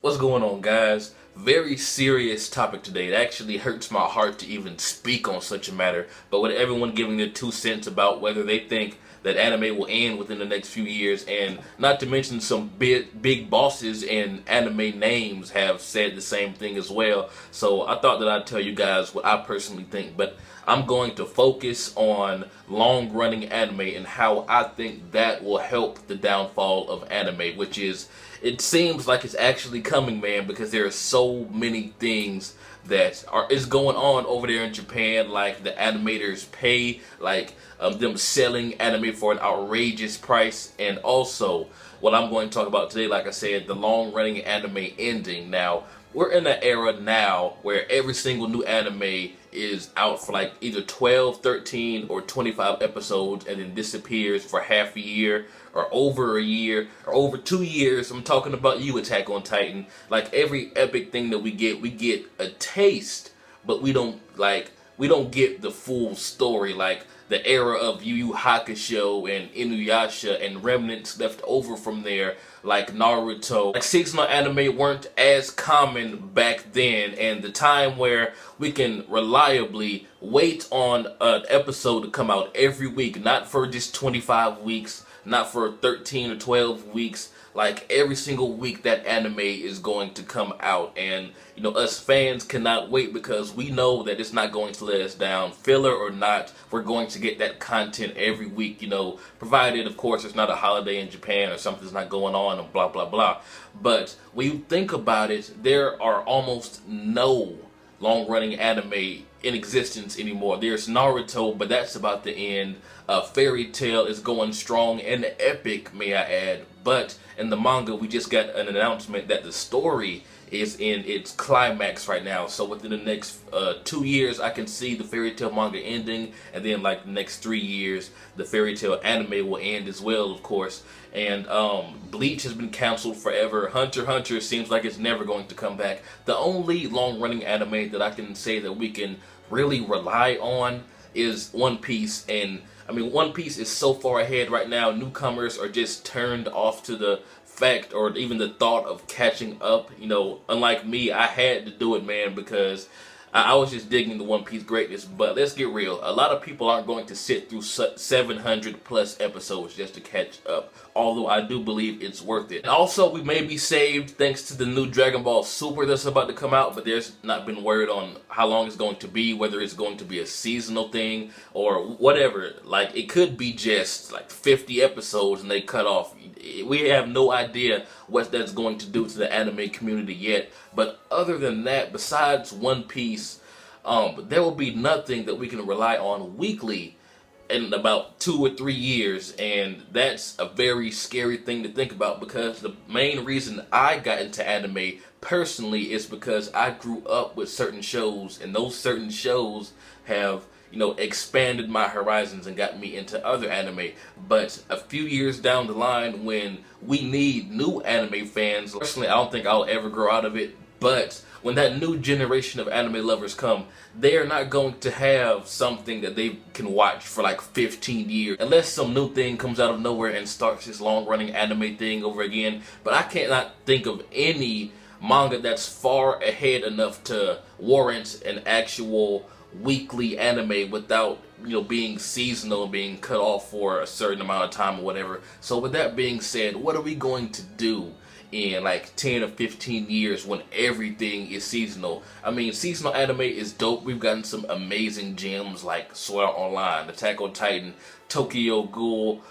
What's going on, guys? Very serious topic today. It actually hurts my heart to even speak on such a matter, but with everyone giving their 2 cents about whether they think that anime will end within the next few years, and not to mention some big bosses and anime names have said the same thing as well. So I thought that I'd tell you guys what I personally think, but I'm going to focus on long-running anime and how I think that will help the downfall of anime, which is, it seems like it's actually coming, man, because there are so many things that is going on over there in Japan, like the animators pay, like them selling anime for an outrageous price, and also what I'm going to talk about today, like I said, the long-running anime ending. Now, we're in an era now where every single new anime is out for like either 12, 13, or 25 episodes and then disappears for half a year or over a year or over 2 years. I'm talking about you, Attack on Titan. Like every epic thing that we get a taste, but we don't get the full story. Like the era of Yu Yu Hakusho and Inuyasha and remnants left over from there, like Naruto. Like seasonal anime weren't as common back then, and the time where we can reliably wait on an episode to come out every week, not for just 25 weeks, not for 13 or 12 weeks, like every single week that anime is going to come out. And you know, us fans cannot wait because we know that it's not going to let us down. Filler or not, we're going to get that content every week, you know, provided of course it's not a holiday in Japan or something's not going on and blah blah blah. But when you think about it, there are almost no long-running anime in existence anymore. There's Naruto, but that's about to end. Fairy Tail is going strong and epic, may I add. But in the manga, we just got an announcement that the story is in its climax right now. So within the next 2 years, I can see the Fairy Tail manga ending, and then like the next 3 years, the Fairy Tail anime will end as well, of course. And Bleach has been canceled forever. Hunter x Hunter seems like it's never going to come back. The only long-running anime that I can say that we can really rely on is One Piece. And I mean, One Piece is so far ahead right now, newcomers are just turned off to the fact or even the thought of catching up. You know, unlike me, I had to do it, man, because I was just digging the One Piece greatness. But let's get real, a lot of people aren't going to sit through 700 plus episodes just to catch up, although I do believe it's worth it. And also, we may be saved thanks to the new Dragon Ball Super that's about to come out, but there's not been word on how long it's going to be, whether it's going to be a seasonal thing or whatever. Like, it could be just like 50 episodes and they cut off. We have no idea what that's going to do to the anime community yet. But other than that, besides One Piece, there will be nothing that we can rely on weekly in about 2 or 3 years, and that's a very scary thing to think about, because the main reason I got into anime personally is because I grew up with certain shows, and those certain shows have, you know, expanded my horizons and got me into other anime. But a few years down the line, when we need new anime fans, personally I don't think I'll ever grow out of it, but when that new generation of anime lovers come, they are not going to have something that they can watch for like 15 years. Unless some new thing comes out of nowhere and starts this long-running anime thing over again. But I cannot think of any manga that's far ahead enough to warrant an actual weekly anime without, you know, being seasonal and being cut off for a certain amount of time or whatever. So with that being said, what are we going to do in like 10 or 15 years when everything is seasonal? I mean, seasonal anime is dope. We've gotten some amazing gems like Sword Art Online, Attack on Titan, Tokyo Ghoul,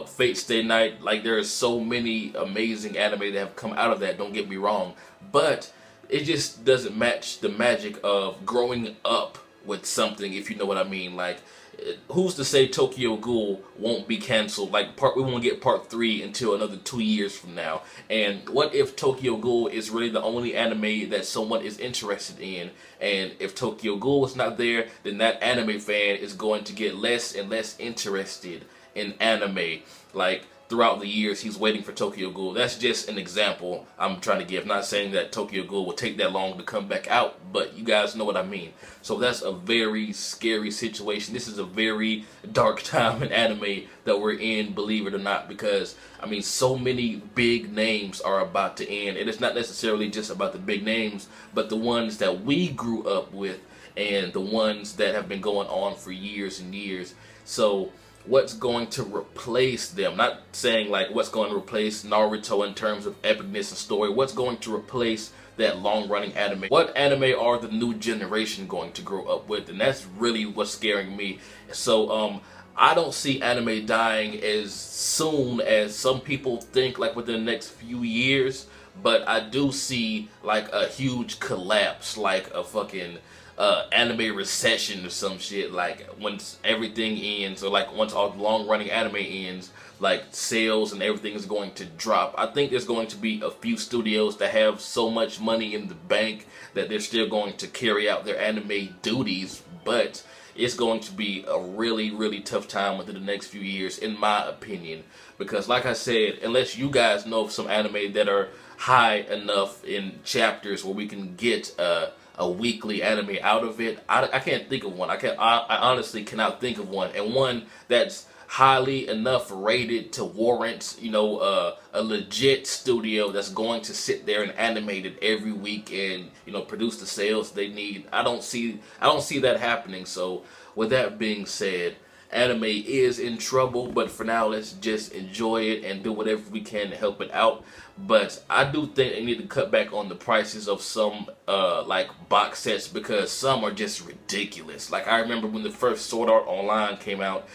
Fate Stay Night. Like, there are so many amazing anime that have come out of that, don't get me wrong, but it just doesn't match the magic of growing up with something, if you know what I mean. Like, who's to say Tokyo Ghoul won't be canceled? Like, we won't get part 3 until another 2 years from now. And what if Tokyo Ghoul is really the only anime that someone is interested in? And if Tokyo Ghoul is not there, then that anime fan is going to get less and less interested in anime. Like, throughout the years he's waiting for Tokyo Ghoul. That's just an example I'm trying to give. Not saying that Tokyo Ghoul will take that long to come back out, but you guys know what I mean. So that's a very scary situation. This is a very dark time in anime that we're in, believe it or not, because I mean, so many big names are about to end. And it's not necessarily just about the big names, but the ones that we grew up with and the ones that have been going on for years and years. So what's going to replace them? Not saying like what's going to replace Naruto in terms of epicness and story. What's going to replace that long-running anime? What anime are the new generation going to grow up with? And that's really what's scaring me. So I don't see anime dying as soon as some people think, like within the next few years, but I do see like a huge collapse, like a fucking anime recession or some shit. Like once everything ends, or like once all the long-running anime ends, like sales and everything is going to drop. I think there's going to be a few studios that have so much money in the bank that they're still going to carry out their anime duties, but it's going to be a really, really tough time within the next few years, in my opinion. Because like I said, unless you guys know of some anime that are high enough in chapters where we can get a weekly anime out of it, I can't think of one. I honestly cannot think of one. And one that's highly enough rated to warrant, you know, a legit studio that's going to sit there and animate it every week and, you know, produce the sales they need. I don't see that happening. So with that being said, anime is in trouble, but for now let's just enjoy it and do whatever we can to help it out. But I do think they need to cut back on the prices of some like box sets, because some are just ridiculous. Like I remember when the first Sword Art Online came out,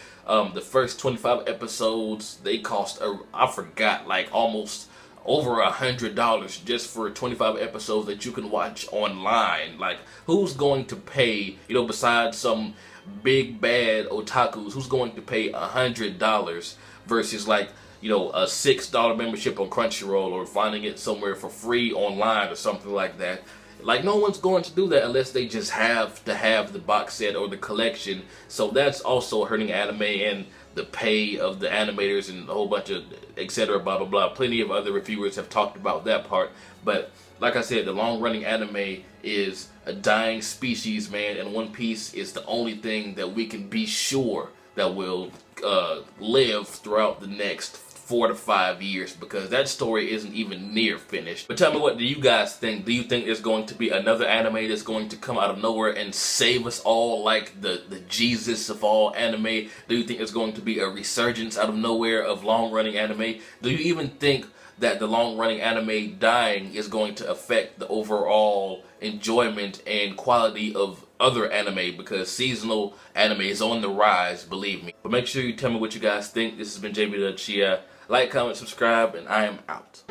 the first 25 episodes, they cost I forgot, like almost over $100 just for 25 episodes that you can watch online. Like who's going to pay, you know, besides some big bad otakus, who's going to pay $100 versus like, you know, a $6 membership on Crunchyroll, or finding it somewhere for free online or something like that? Like no one's going to do that unless they just have to have the box set or the collection. So that's also hurting anime and the pay of the animators and a whole bunch of etc. blah blah blah. Plenty of other reviewers have talked about that part. But like I said, the long-running anime is a dying species, man, and One Piece is the only thing that we can be sure that will live throughout the next 4 to 5 years, because that story isn't even near finished. But tell me, what do you guys think? Do you think there's going to be another anime that's going to come out of nowhere and save us all, like the Jesus of all anime? Do you think there's going to be a resurgence out of nowhere of long-running anime? Do you even think that the long-running anime dying is going to affect the overall enjoyment and quality of other anime? Because seasonal anime is on the rise, believe me. But make sure you tell me what you guys think. This has been jbDAuchiha. Like, comment, subscribe, and I am out.